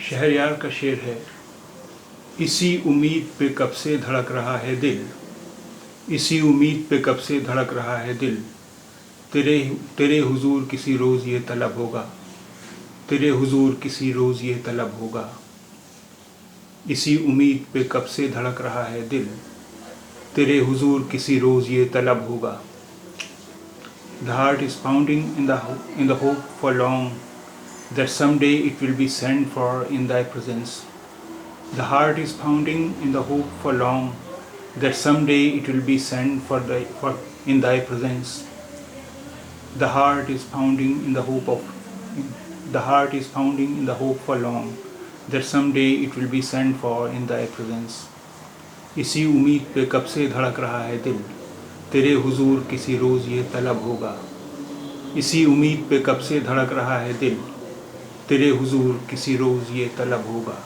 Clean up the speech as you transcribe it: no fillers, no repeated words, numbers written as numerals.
शहरयार का शेर है, इसी उम्मीद पे कब से धड़क रहा है दिल, इसी उम्मीद पे कब से धड़क रहा है दिल, तेरे तेरे हुजूर किसी रोज़ ये तलब होगा, तेरे हुजूर किसी रोज़ ये तलब होगा। इसी उम्मीद पे कब से धड़क रहा है दिल, तेरे हुजूर किसी रोज़ ये तलब होगा। The heart is pounding in the hope for long, that someday it will be sent for in thy presence. The heart is pounding in the hope for long, that someday it will be sent for in thy presence. The heart is pounding in the heart is pounding in the hope for long, that someday it will be sent for in thy presence. इसी उम्मीद पे कब से धड़क रहा है दिल, तेरे हुजूर किसी रोज़ ये तलब होगा। इसी उम्मीद पे कब से धड़क रहा है दिल, तेरे हुजूर किसी रोज़ ये तलब होगा।